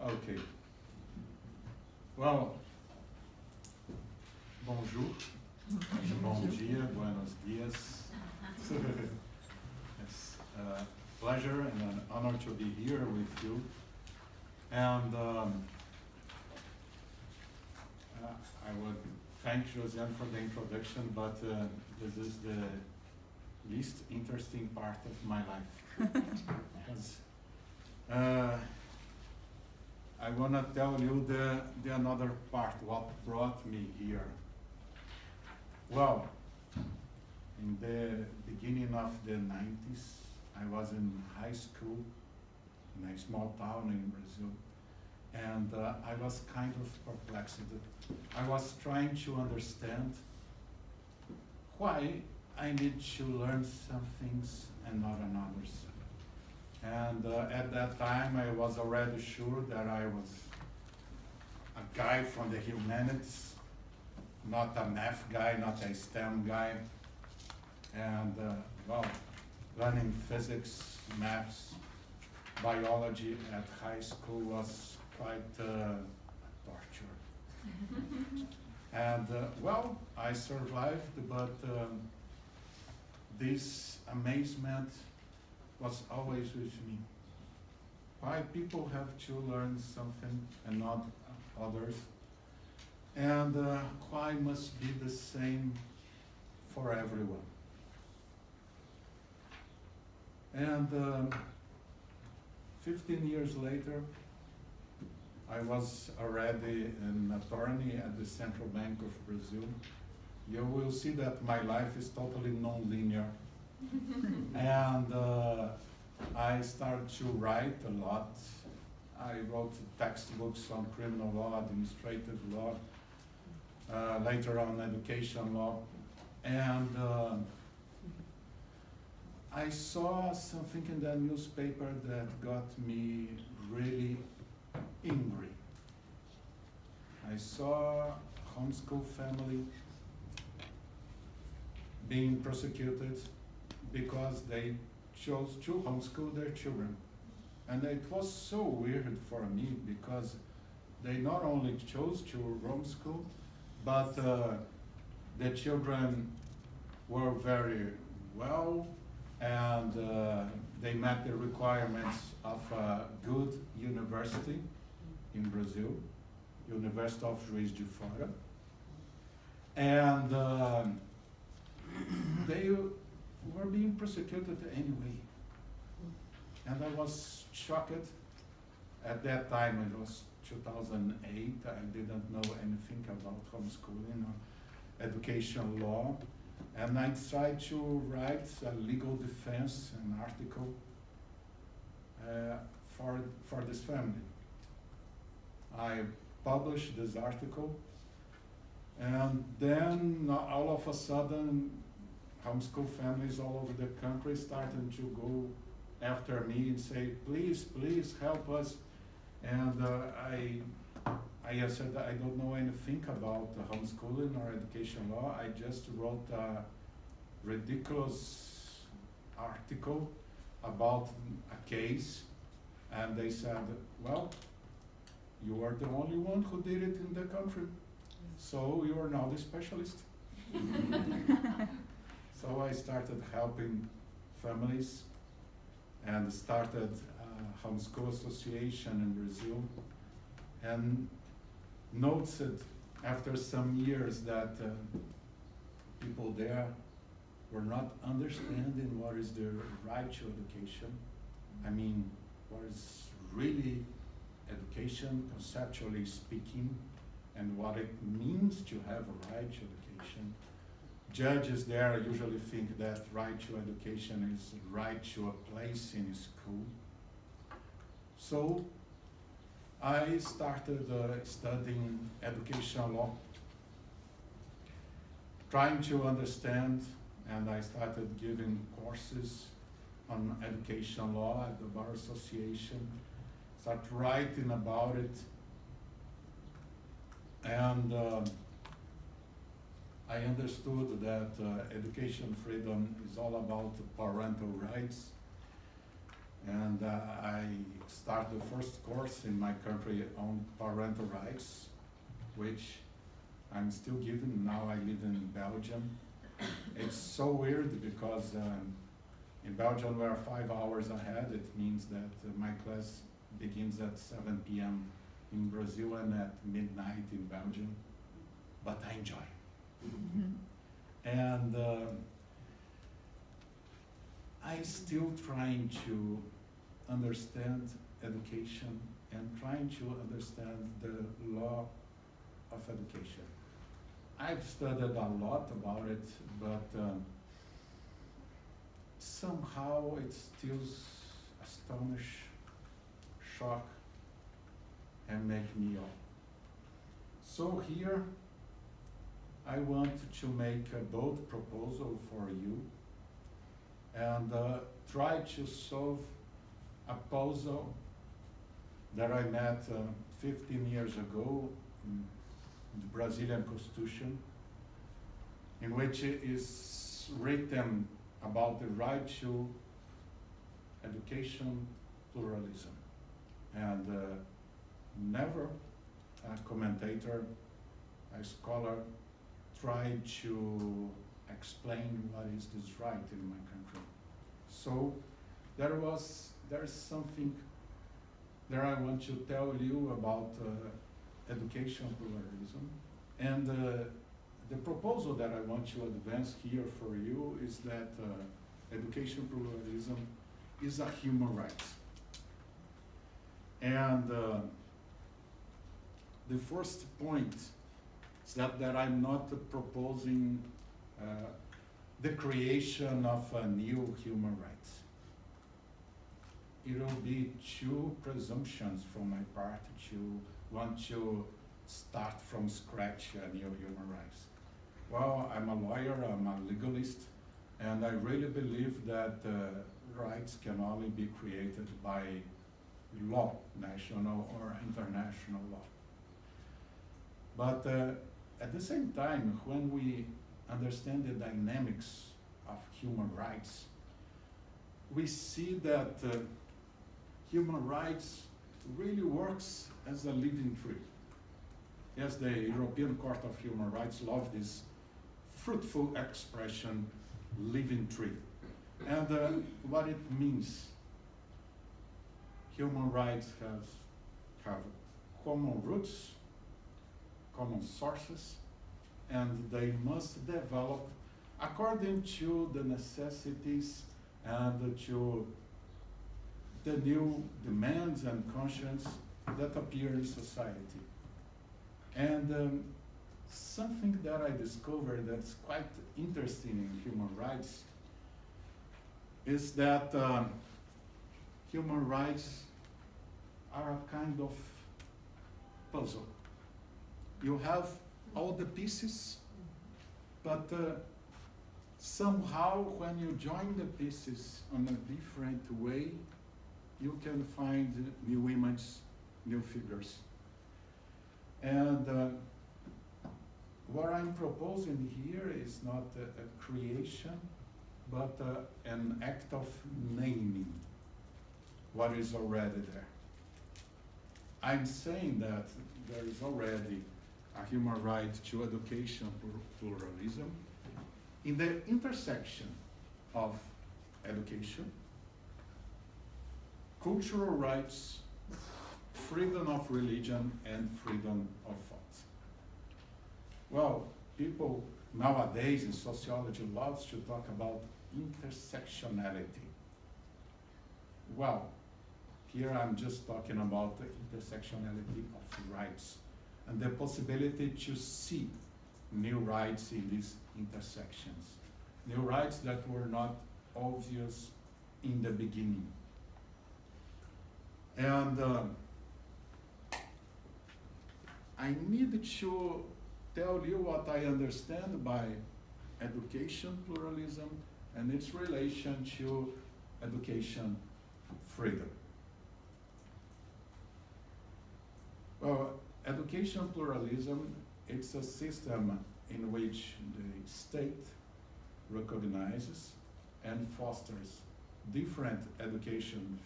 Okay. Well, bonjour, bom dia, buenos dias. It's a pleasure and an honor to be here with you. And I would thank Josiane for the introduction, but this is the least interesting part of my life. Because I want to tell you the another part, what brought me here. Well, in the beginning of the 90s, I was in high school in a small town in Brazil, and I was kind of perplexed. I was trying to understand why I need to learn some things and not others. And at that time, I was already sure that I was a guy from the humanities, not a math guy, not a STEM guy. And well, learning physics, maths, biology at high school was quite torture. And well, I survived, but this amazement was always with me. Why people have to learn something and not others, and why must be the same for everyone. And 15 years later, I was already an attorney at the Central Bank of Brazil. You will see that my life is totally non-linear. And I started to write a lot. I wrote textbooks on criminal law, administrative law, later on education law. And I saw something in the newspaper that got me really angry. I saw a homeschool family being prosecuted because they chose to homeschool their children. And it was so weird for me because they not only chose to homeschool, but the children were very well, and they met the requirements of a good university in Brazil, Universtiy of Juiz de Fora. And they were being prosecuted anyway. And I was shocked. At that time, it was 2008, I didn't know anything about homeschooling or education law. And I tried to write a legal defense, an article for this family. I published this article, and then all of a sudden, homeschool families all over the country started to go after me and say, please, please help us. And I answered that I don't know anything about homeschooling or education law. I just wrote a ridiculous article about a case, and they said, well, you are the only one who did it in the country, so you are now the specialist. So I started helping families and started a homeschool association in Brazil, and noticed after some years that people there were not understanding what is their right to education. I mean, what is really education, conceptually speaking, and what it means to have a right to education. Judges there usually think that right to education is right to a place in school. So I started studying education law, trying to understand, and I started giving courses on education law at the Bar Association, started writing about it, and I understood that education freedom is all about parental rights, And I started the first course in my country on parental rights, which I'm still giving. Now I live in Belgium. It's so weird because in Belgium we're 5 hours ahead. It means that my class begins at 7 p.m. in Brazil and at midnight in Belgium. But I enjoy. And I'm still trying to understand education and trying to understand the law of education. I've studied a lot about it, but somehow it still astonish, shock, and make me all. So here, I want to make a bold proposal for you and try to solve a puzzle that I met 15 years ago in the Brazilian Constitution, in which it is written about the right to education pluralism. And never a commentator, a scholar, tried to explain what is this right in my country. So there's something that I want to tell you about education pluralism. And the proposal that I want to advance here for you is that education pluralism is a human right. And the first point is that I'm not proposing the creation of a new human right. It will be two presumptions from my part to want to start from scratch a new human rights. Well, I'm a lawyer, I'm a legalist, and I really believe that rights can only be created by law, national or international law. But at the same time, when we understand the dynamics of human rights, we see that human rights really works as a living tree. Yes, the European Court of Human Rights love this fruitful expression, living tree. And what it means, human rights have common roots, common sources, and they must develop according to the necessities and to the new demands and conscience that appear in society. And something that I discovered that's quite interesting in human rights is that human rights are a kind of puzzle. You have all the pieces, but somehow when you join the pieces in a different way, you can find new images, new figures. And what I'm proposing here is not a creation, but an act of naming what is already there. I'm saying that there is already a human right to education pluralism in the intersection of education, cultural rights, freedom of religion, and freedom of thought. Well, people nowadays in sociology loves to talk about intersectionality. Well, here I'm just talking about the intersectionality of rights and the possibility to see new rights in these intersections. New rights that were not obvious in the beginning. And I need to tell you what I understand by education pluralism and its relation to education freedom. Well, education pluralism, it's a system in which the state recognizes and fosters different education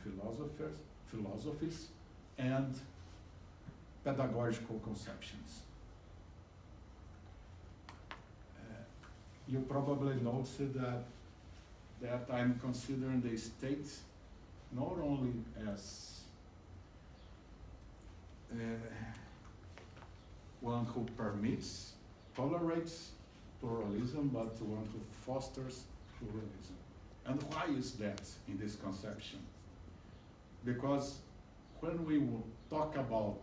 philosophies and pedagogical conceptions. You probably noticed that I'm considering the state not only as one who permits, tolerates pluralism, but one who fosters pluralism. And why is that in this conception? Because when we will talk about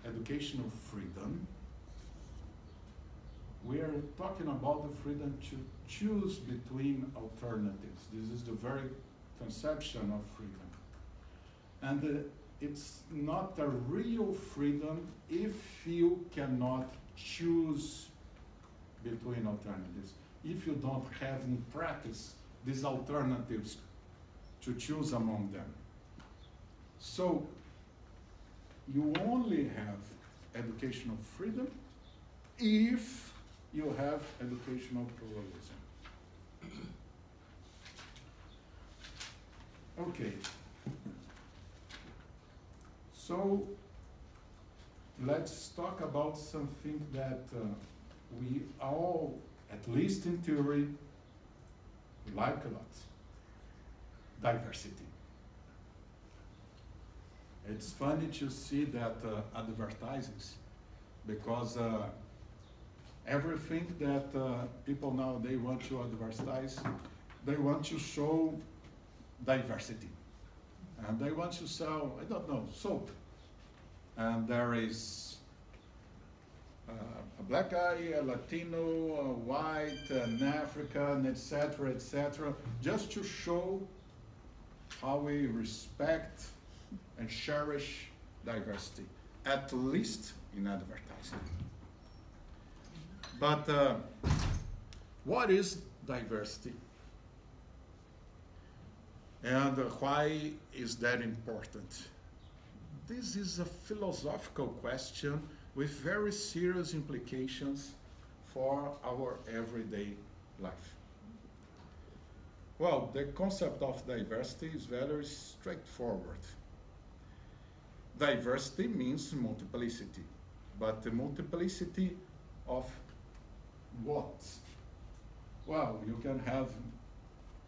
educational freedom, we are talking about the freedom to choose between alternatives. This is the very conception of freedom. And it's not a real freedom if you cannot choose between alternatives. If you don't have in practice these alternatives to choose among them. So you only have educational freedom if you have educational pluralism. Okay. So let's talk about something that we all, at least in theory, like a lot. Diversity. It's funny to see that advertisements, because everything that people nowadays want to advertise, they want to show diversity. And they want to sell, I don't know, soap. And there is a black guy, a Latino, a white, an African, etc., etc., just to show how we respect and cherish diversity, at least in advertising. But what is diversity? And why is that important? This is a philosophical question with very serious implications for our everyday life. Well, the concept of diversity is very straightforward. Diversity means multiplicity, but the multiplicity of what? Well, you can have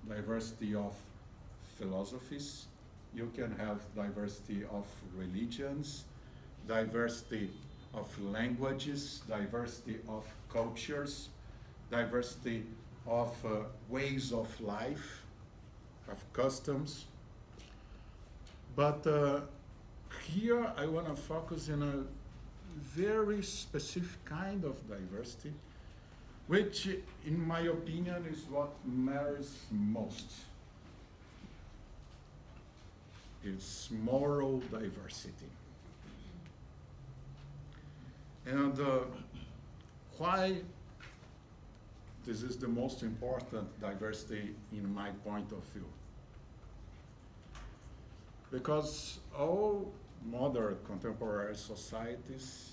diversity of philosophies, you can have diversity of religions, diversity of languages, diversity of cultures, diversity of ways of life, of customs. But here I want to focus on a very specific kind of diversity, which in my opinion is what matters most. It's moral diversity. And why this is the most important diversity in my point of view? Because all modern contemporary societies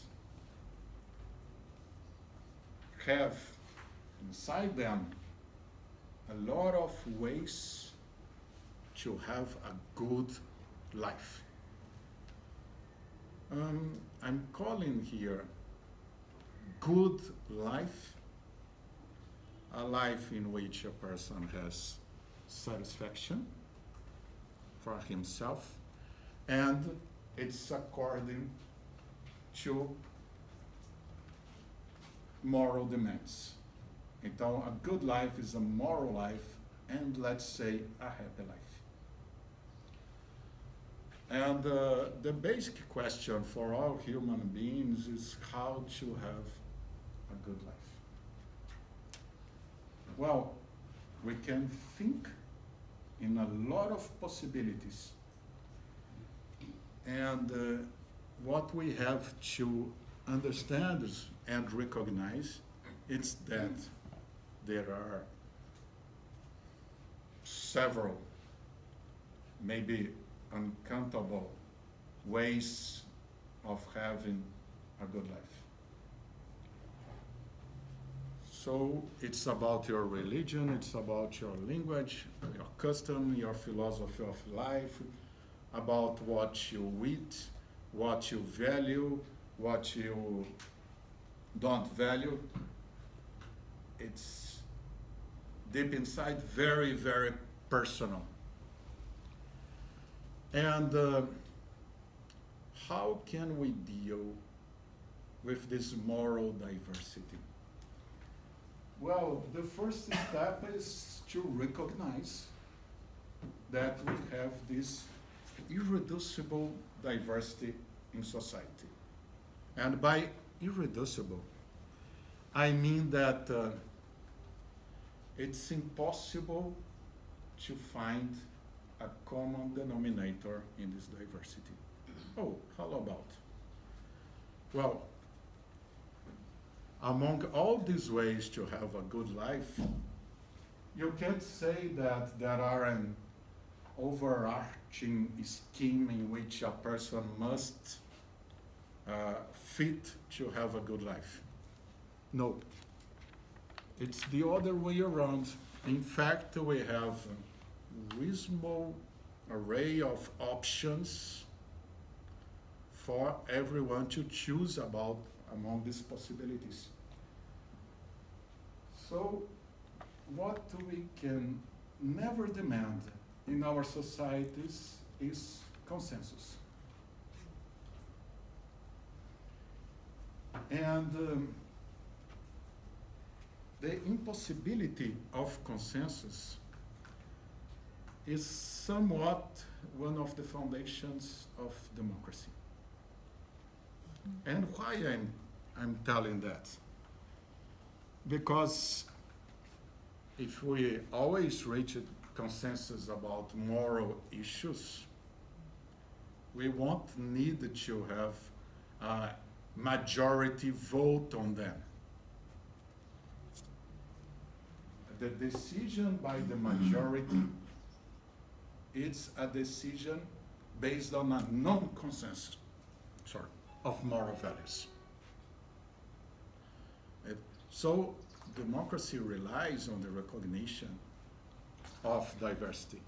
have inside them a lot of ways to have a good life. I'm calling here good life a life in which a person has satisfaction for himself, and it's according to moral demands. Então, a good life is a moral life, and let's say a happy life. And the basic question for all human beings is how to have a good life. Well, we can think in a lot of possibilities. And what we have to understand and recognize is that there are several, maybe uncountable ways of having a good life. So it's about your religion, it's about your language, your custom, your philosophy of life, about what you eat, what you value, what you don't value. It's deep inside, very, very personal. And how can we deal with this moral diversity? Well, the first step is to recognize that we have this irreducible diversity in society. And by irreducible, I mean that it's impossible to find a common denominator in this diversity. Oh, how about? Well, among all these ways to have a good life, you can't say that there are an overarching scheme in which a person must fit to have a good life. No. It's the other way around. In fact, we have a reasonable array of options for everyone to choose about among these possibilities. So, what we can never demand in our societies is consensus. And the impossibility of consensus is somewhat one of the foundations of democracy. And why I'm telling that? Because if we always reach a consensus about moral issues, we won't need to have a majority vote on them. The decision by the majority is a decision based on a non-consensus, of moral values. So democracy relies on the recognition of diversity.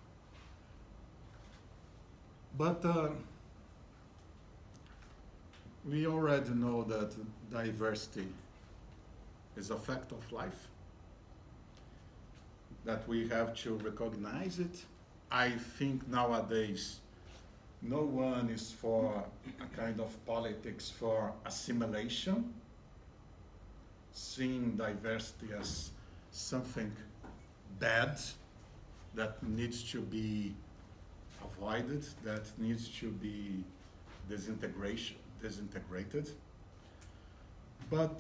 But we already know that diversity is a fact of life, that we have to recognize it. I think nowadays no one is for a kind of politics for assimilation, seeing diversity as something bad that needs to be avoided, that needs to be disintegrated. But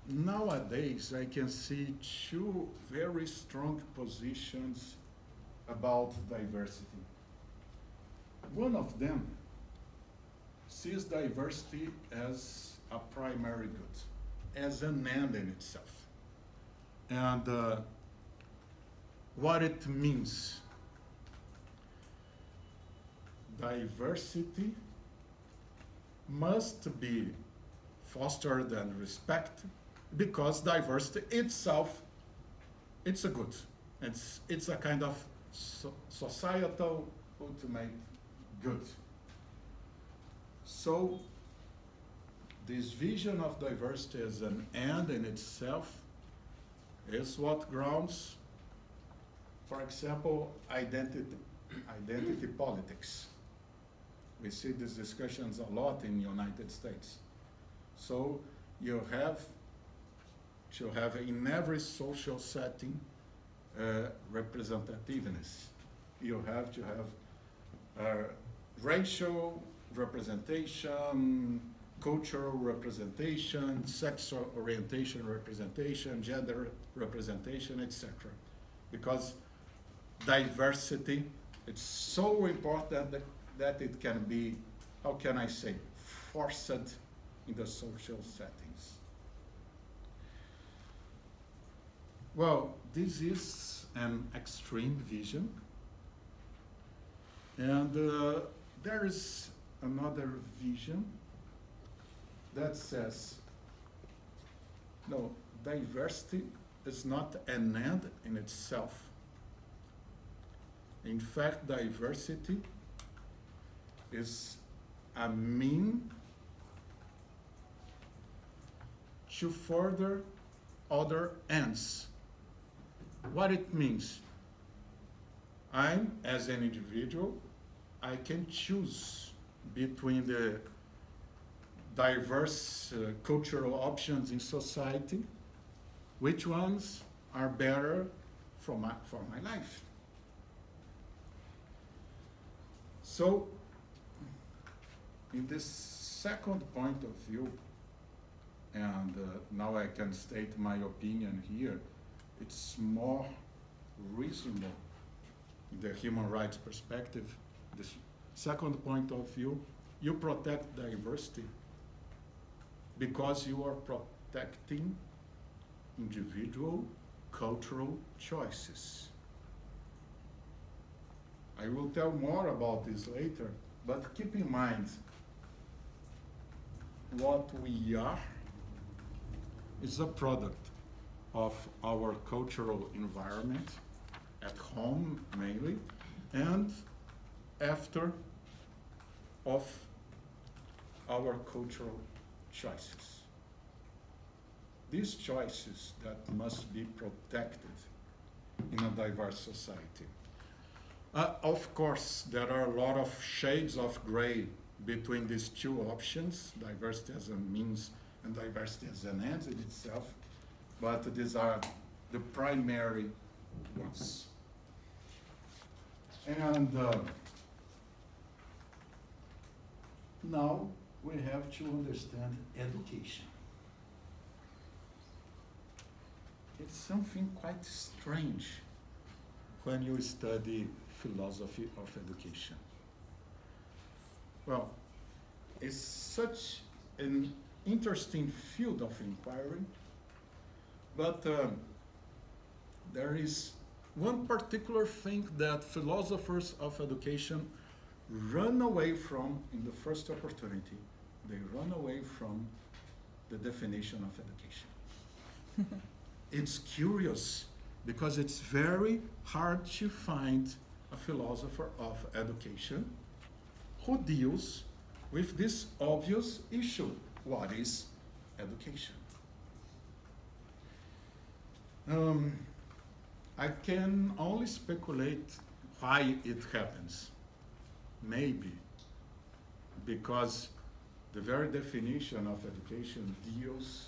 nowadays I can see two very strong positions about diversity. One of them sees diversity as a primary good, as an end in itself. And what it means. Diversity must be fostered and respected because diversity itself, it's a good. It's a kind of societal ultimate good. So this vision of diversity as an end in itself is what grounds, for example, identity politics. We see these discussions a lot in the United States. So you have to have in every social setting representativeness. You have to have racial representation, cultural representation, sexual orientation representation, gender representation, etc. Because diversity, it's so important that it can be, how can I say, forced in the social settings. Well, this is an extreme vision. And there is another vision that says, no, diversity is not an end in itself. In fact, diversity is a mean to further other ends. What it means? I'm, as an individual, I can choose between the diverse cultural options in society, which ones are better for my life. So, in this second point of view, and now I can state my opinion here, it's more reasonable in the human rights perspective. This second point of view, you protect diversity because you are protecting individual cultural choices. I will tell more about this later, but keep in mind what we are is a product of our cultural environment, at home mainly, and after of our cultural choices. These choices that must be protected in a diverse society. Of course, there are a lot of shades of gray between these two options, diversity as a means and diversity as an end in itself, but these are the primary ones. And now we have to understand education. It's something quite strange when you study philosophy of education. Well, it's such an interesting field of inquiry, but there is one particular thing that philosophers of education run away from in the first opportunity. They run away from the definition of education. It's curious because it's very hard to find a philosopher of education who deals with this obvious issue. What is education? I can only speculate why it happens. Maybe because the very definition of education deals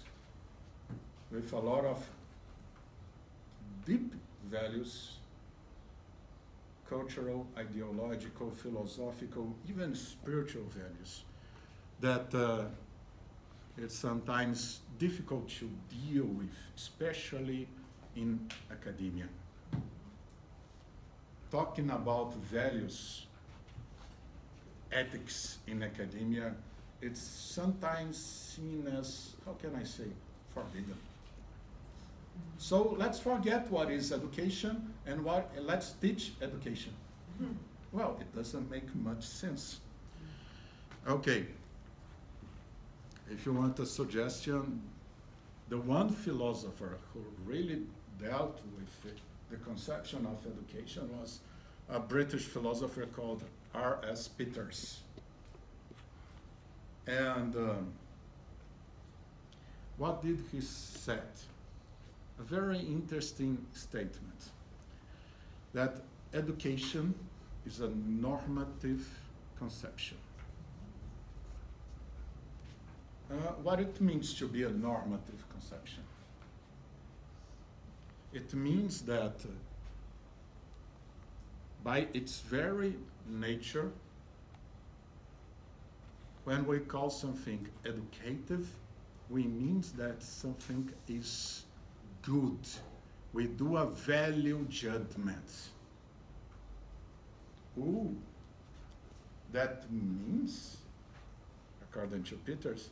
with a lot of deep values, cultural, ideological, philosophical, even spiritual values, that it's sometimes difficult to deal with, especially in academia. Talking about values, ethics in academia, it's sometimes seen as, how can I say, forbidden. So let's forget what is education and let's teach education. Well, it doesn't make much sense. Okay, if you want a suggestion, the one philosopher who really dealt with the conception of education was a British philosopher called R.S. Peters. And what did he say? A very interesting statement, that education is a normative conception. What it means to be a normative conception? It means that by its very nature, when we call something educative, we mean that something is good. We do a value judgment. Ooh, that means, according to Peters,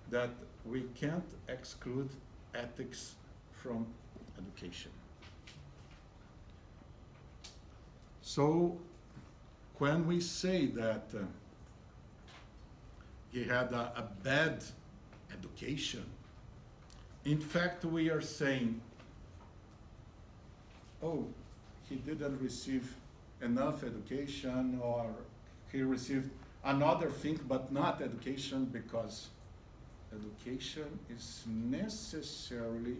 that we can't exclude ethics from education. So when we say that he had a bad education, In fact, we are saying, oh, he didn't receive enough education, or he received another thing but not education, because education is necessarily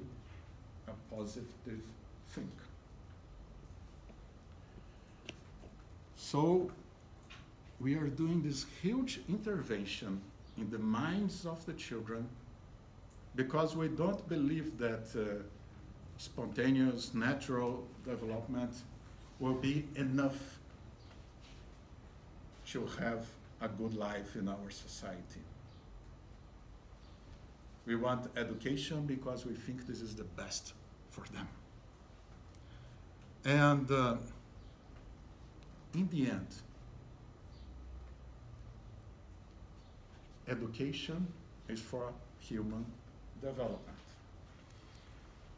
a positive thing. So we are doing this huge intervention in the minds of the children, because we don't believe that spontaneous, natural development will be enough to have a good life in our society. We want education because we think this is the best for them. And in the end, education is for human development.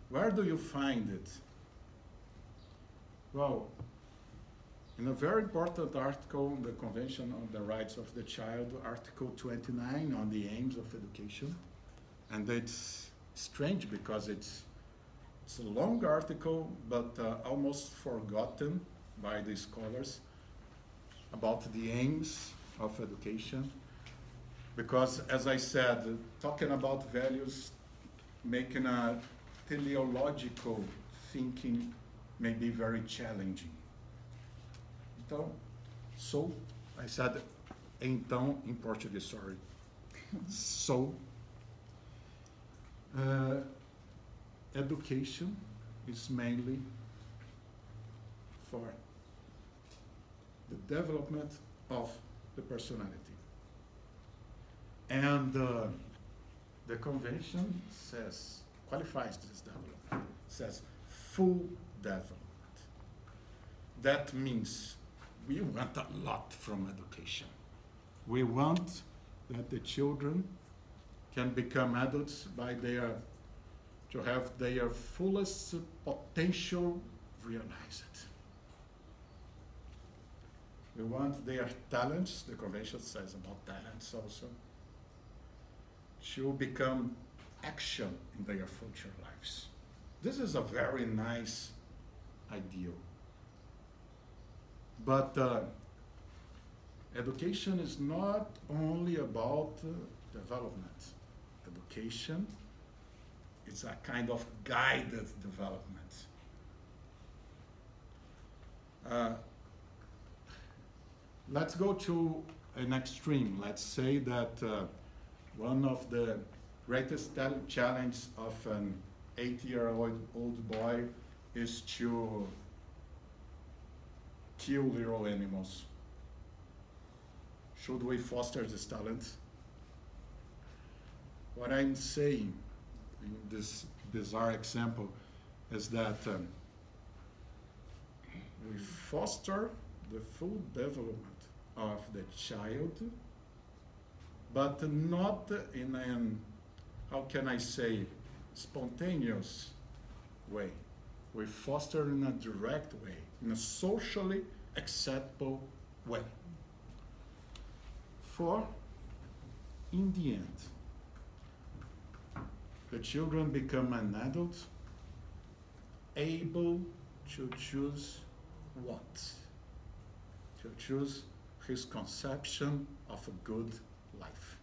Where do you find it? Well, in a very important article in the Convention on the Rights of the Child, Article 29 on the aims of education. And it's strange because it's a long article, but almost forgotten by the scholars about the aims of education. Because, as I said, talking about values, making a teleological thinking may be very challenging. Então, I said então in Portuguese, sorry. So, education is mainly for the development of the personality. And the convention says, qualifies this development, says full development. That means we want a lot from education. We want that the children can become adults to have their fullest potential realized. We want their talents, the convention says about talents also, to become action in their future lives. This is a very nice ideal. But education is not only about development. Education is a kind of guided development. Let's go to an extreme. Let's say that one of the greatest challenge of an 8-year-old boy is to kill little animals. Should we foster this talent? What I'm saying in this bizarre example is that we foster the full development of the child, but not in an, how can I say, spontaneous way. We foster in a direct way, in a socially acceptable way. For, in the end, the children become an adult able to choose what? To choose his conception of a good life.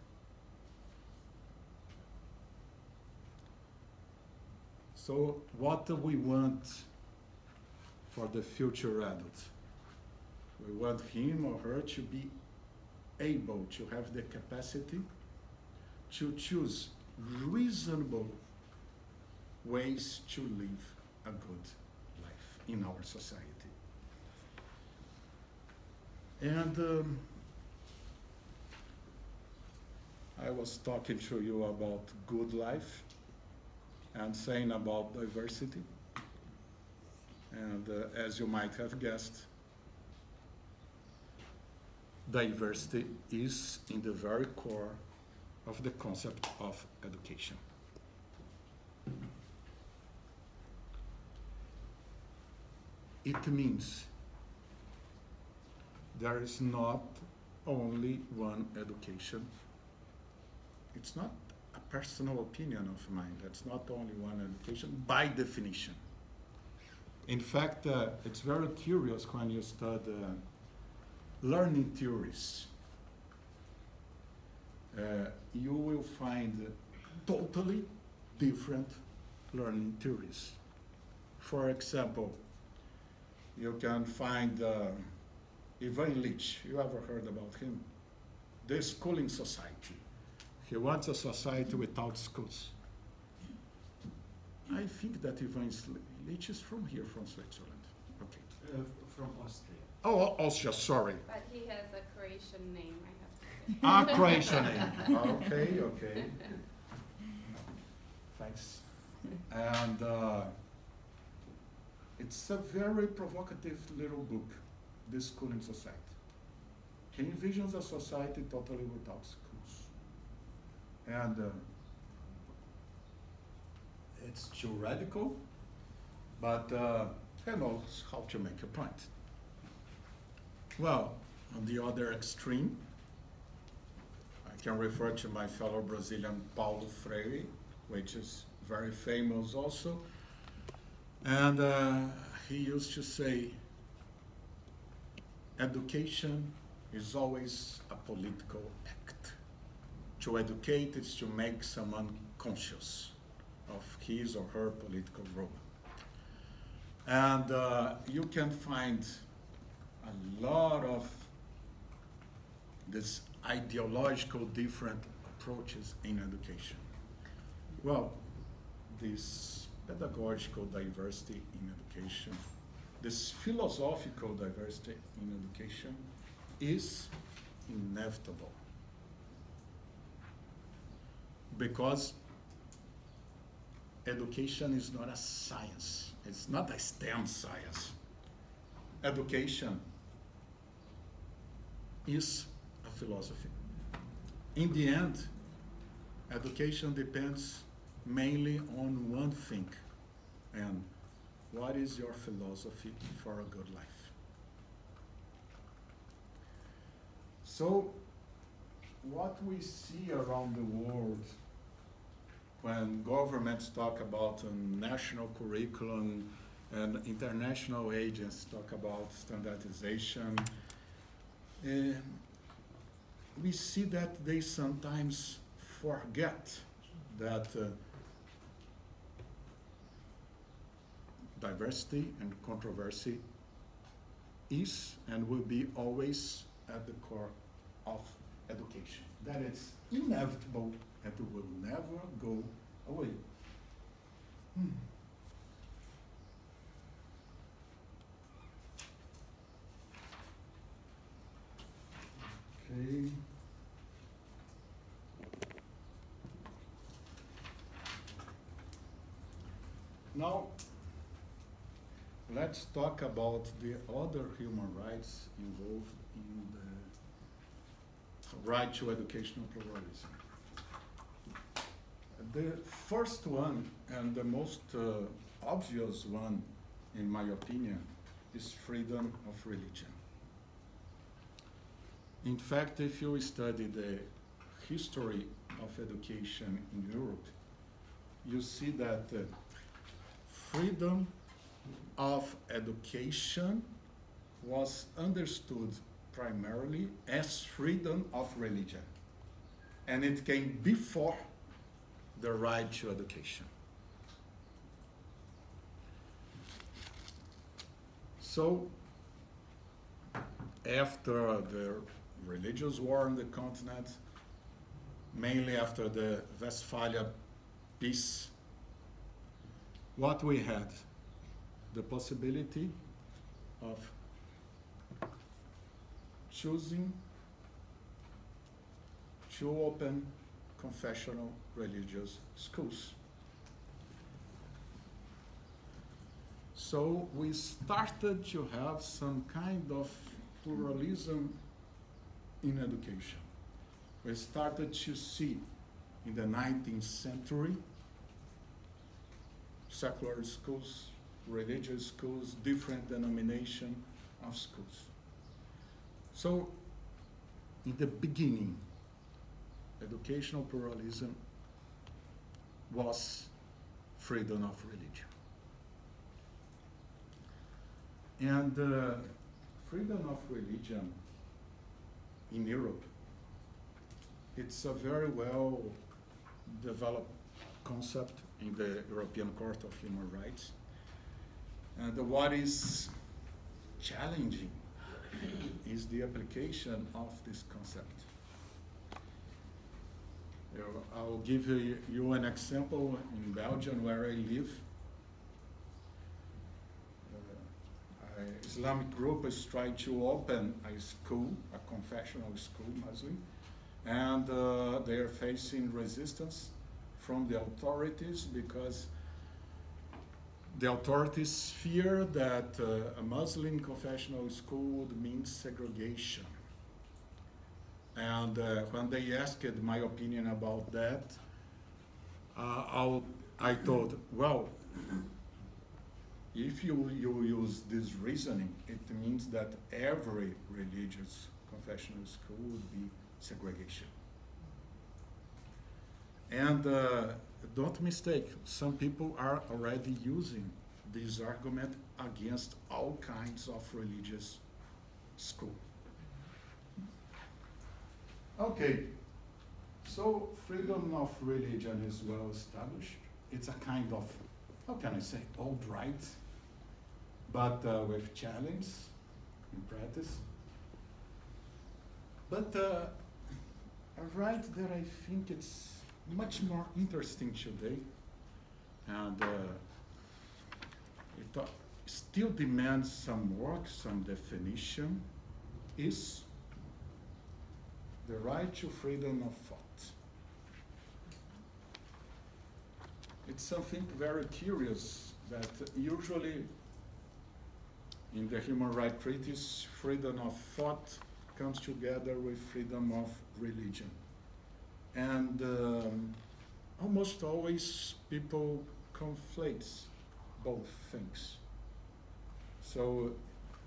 So what do we want for the future adult? We want him or her to be able to have the capacity to choose reasonable ways to live a good life in our society. And I was talking to you about good life and saying about diversity. And as you might have guessed, diversity is in the very core of the concept of education. It means there is not only one education. It's not a personal opinion of mine. That's not only one education, by definition. In fact, it's very curious when you study learning theories. You will find totally different learning theories. For example, you can find Ivan Illich. You ever heard about him? The schooling society. He wants a society without schools. I think that Ivan Illich is from here, from Switzerland. Okay. From Austria. Oh, Austria, sorry. But he has a Croatian name, I have to say. Croatian name. Okay, okay. Thanks. And it's a very provocative little book, This Schooling Society. He envisions a society totally without schools. And it's too radical, but he knows how to make a point. Well, on the other extreme, I can refer to my fellow Brazilian Paulo Freire, which is very famous also. And he used to say, education is always a political act. To educate is to make someone conscious of his or her political role. And you can find a lot of these ideological different approaches in education. Well, this pedagogical diversity in education, this philosophical diversity in education is inevitable. Because education is not a science. It's not a STEM science. Education is a philosophy. In the end, education depends mainly on one thing. And what is your philosophy for a good life? So, what we see around the world when governments talk about a national curriculum and international agents talk about standardization, we see that they sometimes forget that diversity and controversy is and will be always at the core of education. That it's inevitable and it will never go away. Okay. Now, let's talk about the other human rights involved in the right to educational pluralism. The first one, and the most obvious one, in my opinion, is freedom of religion. In fact, if you study the history of education in Europe, you see that freedom of education was understood primarily as freedom of religion. And it came before the right to education. So, after the religious war on the continent, mainly after the Westphalia peace, what we had? The possibility of choosing to open confessional religious schools. So we started to have some kind of pluralism in education. We started to see in the 19th century secular schools, religious schools, different denomination of schools. So in the beginning, educational pluralism was freedom of religion. And freedom of religion in Europe, it's a very well developed concept in the European Court of Human Rights. And what is challenging is the application of this concept. I'll give you an example in Belgium where I live. Islamic group is trying to open a school, a confessional school, Muslim, and they are facing resistance from the authorities because the authorities fear that a Muslim confessional school would mean segregation. And when they asked my opinion about that, I thought, well, if you use this reasoning, it means that every religious confessional school would be segregation. And don't mistake, some people are already using this argument against all kinds of religious school. Okay, so freedom of religion is well established. It's a kind of, how can I say, old right, but with challenge in practice. But a right that I think it's much more interesting today, and it still demands some work, some definition, is the right to freedom of thought. It's something very curious that usually in the human rights treaties, freedom of thought comes together with freedom of religion. And almost always people conflate both things. So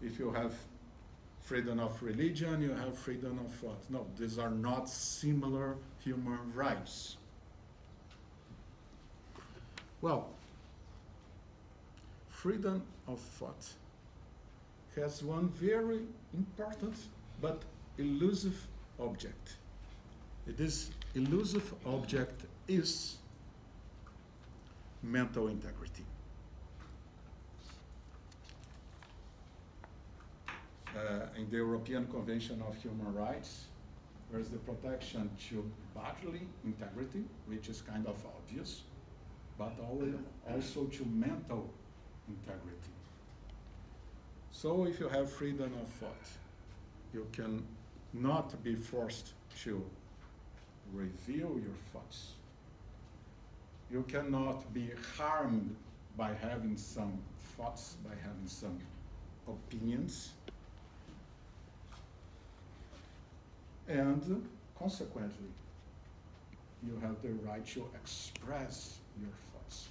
if you have freedom of religion, you have freedom of thought. No, these are not similar human rights. Well, freedom of thought has one very important but elusive object. This elusive object is mental integrity. In the European Convention of Human Rights, there is the protection to bodily integrity, which is kind of obvious, but also to mental integrity. So if you have freedom of thought, you can not be forced to reveal your thoughts. You cannot be harmed by having some thoughts, by having some opinions. And consequently, you have the right to express your thoughts.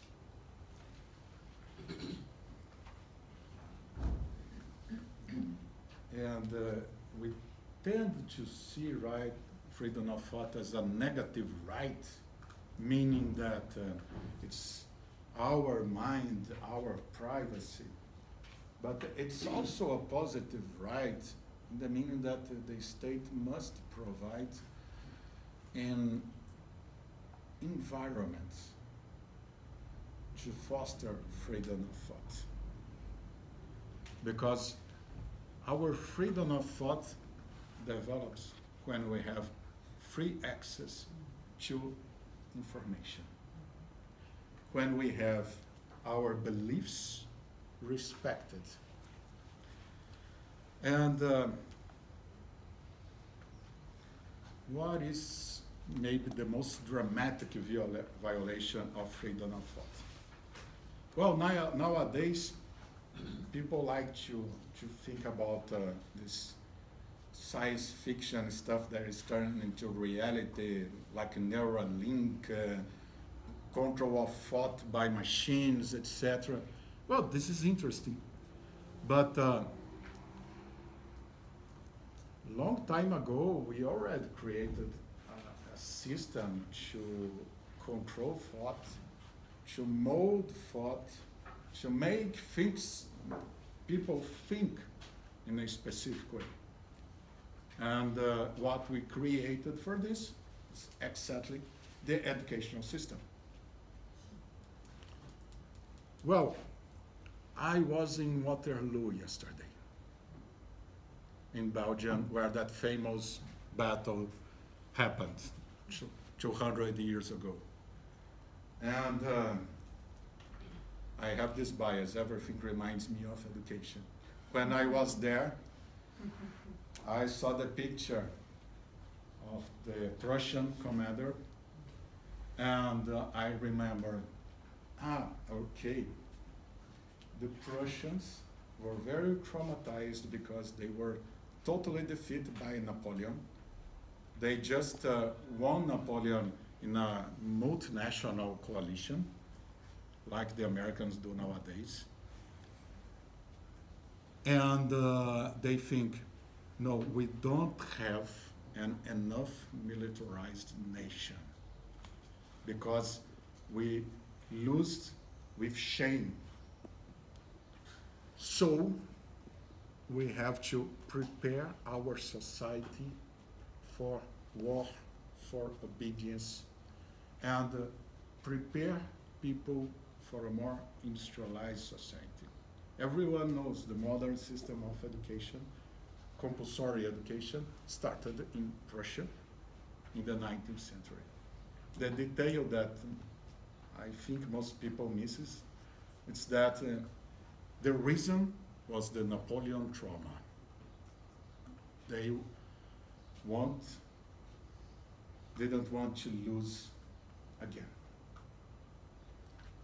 And we tend to see freedom of thought as a negative right, meaning that it's our mind, our privacy. But it's also a positive right, in the meaning that the state must provide an environment to foster freedom of thought. Because our freedom of thought develops when we have free access to information, when we have our beliefs respected. And what is maybe the most dramatic violation of freedom of thought? Well, nowadays, people like to think about this science fiction stuff that is turning into reality, like a Neuralink, control of thought by machines, etc. Well, this is interesting, but long time ago, we already created a system to control thought, to mold thought, to make people think in a specific way. And what we created for this is exactly the educational system. Well, I was in Waterloo yesterday, in Belgium, where that famous battle happened 200 years ago. And I have this bias, everything reminds me of education. When I was there, I saw the picture of the Prussian commander, and I remembered, okay, the Prussians were very traumatized because they were totally defeated by Napoleon. They just won Napoleon in a multinational coalition, like the Americans do nowadays. And they think, no, we don't have an enough militarized nation because we lose with shame. So we have to prepare our society for war, for obedience, and prepare people for a more industrialized society. Everyone knows the modern system of education, compulsory education, started in Prussia in the 19th century. The detail that I think most people misses is that the reason was the Napoleon trauma. They didn't want to lose again.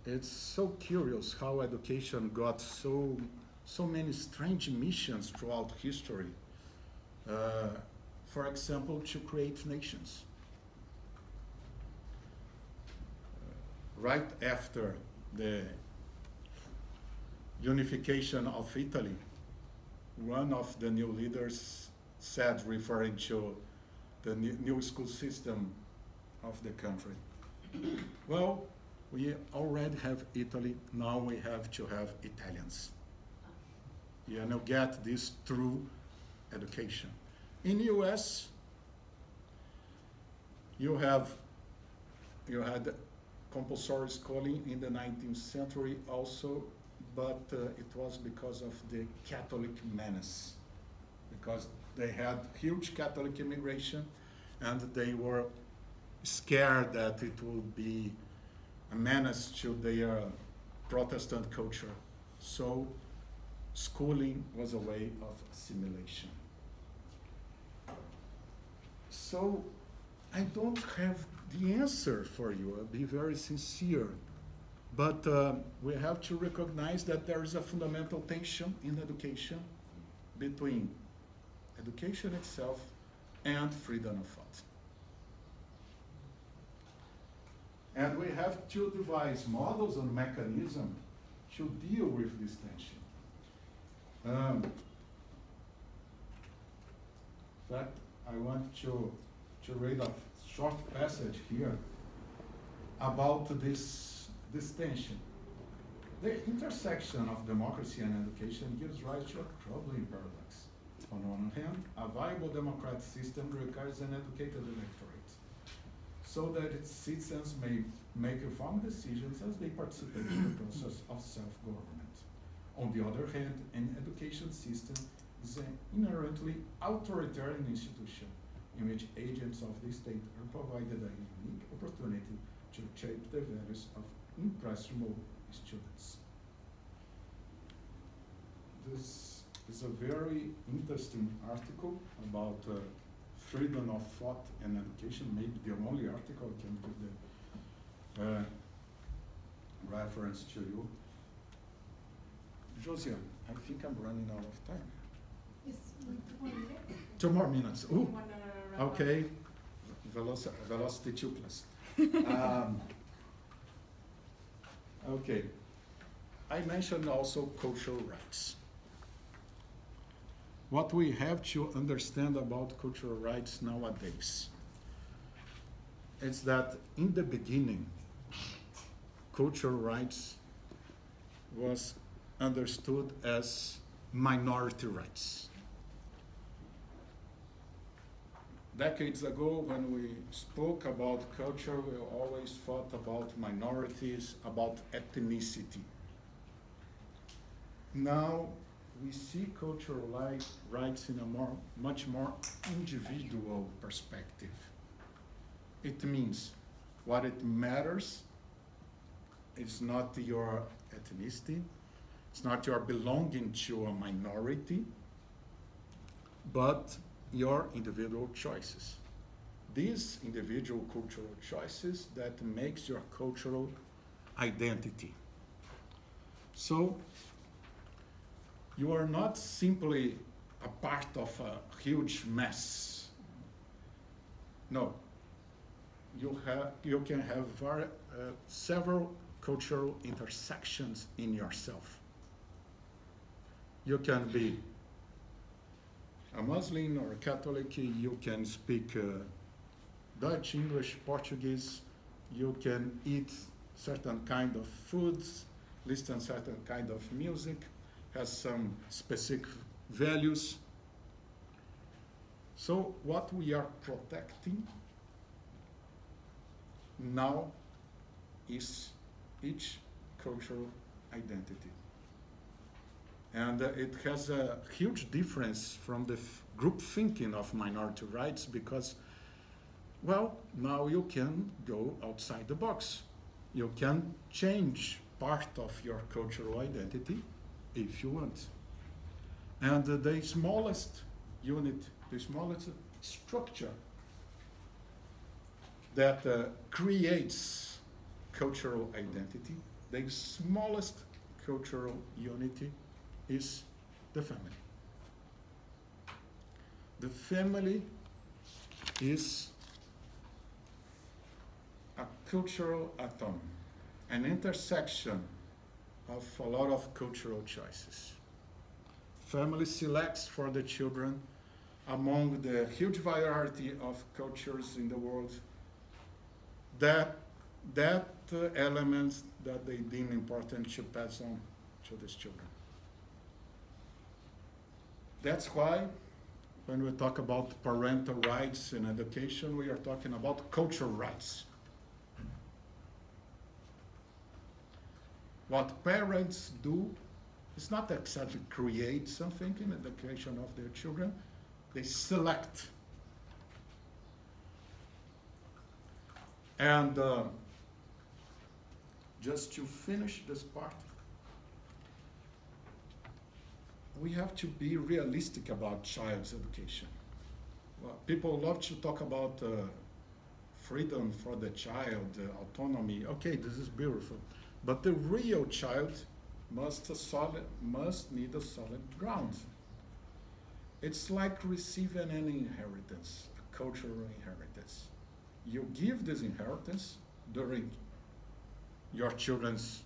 It's so curious how education got so many strange missions throughout history. For example, to create nations. Right after the unification of Italy, one of the new leaders said, referring to the new school system of the country, well, we already have Italy, now we have to have Italians. You know, get this through education. In the US, you had compulsory schooling in the 19th century also, but it was because of the Catholic menace, because they had huge Catholic immigration and they were scared that it would be a menace to their Protestant culture. So schooling was a way of assimilation. So I don't have the answer for you, I'll be very sincere. But we have to recognize that there is a fundamental tension in education between education itself and freedom of thought. And we have to devise models and mechanisms to deal with this tension. In fact, I want to read a short passage here about this tension. The intersection of democracy and education gives rise to a troubling paradox. On one hand, a viable democratic system requires an educated electorate, so that its citizens may make informed decisions as they participate in the process of self-government. On the other hand, an education system is an inherently authoritarian institution in which agents of the state are provided a unique opportunity to shape the values of impressionable students. This is a very interesting article about freedom of thought and education, maybe the only article I can give the reference to you. Josiane, I think I'm running out of time. Yes, 2 more minutes. 2 more minutes. Ooh, Wrap okay. Velocity 2 plus. Okay. I mentioned also cultural rights. What we have to understand about cultural rights nowadays. is that in the beginning, cultural rights was understood as minority rights. Decades ago, when we spoke about culture, we always thought about minorities, about ethnicity. Now, we see cultural rights in a much more individual perspective. It means what it matters is not your ethnicity, it's not your belonging to a minority, but your individual choices. These individual cultural choices that makes your cultural identity. So, you are not simply a part of a huge mess. No, you can have several cultural intersections in yourself. You can be a Muslim or a Catholic, you can speak Dutch, English, Portuguese, you can eat certain kind of foods, listen certain kind of music, has some specific values. So what we are protecting now is each cultural identity. And it has a huge difference from the group thinking of minority rights because, well, now you can go outside the box. You can change part of your cultural identity if you want. And the smallest unit, the smallest structure that creates cultural identity, the smallest cultural unity is the family. The family is a cultural atom, an intersection of a lot of cultural choices. Family selects for the children among the huge variety of cultures in the world that elements that they deem important to pass on to these children. That's why when we talk about parental rights in education, we are talking about cultural rights. What parents do is not exactly create something in the education of their children, they select. And just to finish this part, we have to be realistic about child's education. Well, people love to talk about freedom for the child, autonomy. Okay, this is beautiful. But the real child must need a solid ground. It's like receiving an inheritance, a cultural inheritance. You give this inheritance during your children's,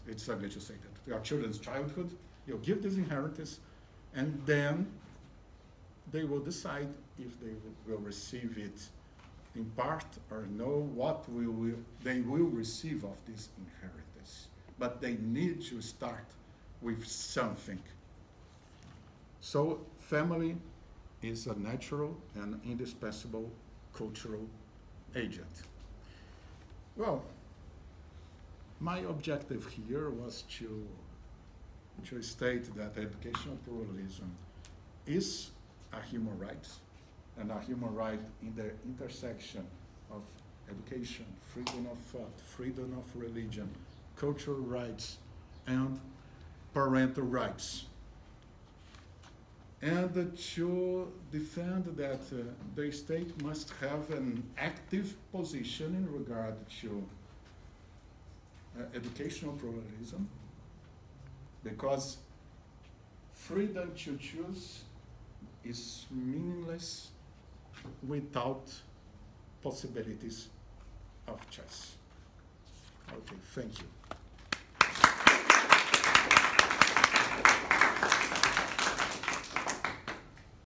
it's ugly to say that, your children's childhood, you give this inheritance, and then they will decide if they will receive it in part or know what they will receive of this inheritance. But they need to start with something. So family is a natural and indispensable cultural agent. Well, my objective here was to state that educational pluralism is a human right, and a human right in the intersection of education, freedom of thought, freedom of religion, cultural rights, and parental rights. And to defend that the state must have an active position in regard to educational pluralism, because freedom to choose is meaningless without possibilities of choice. Okay, thank you.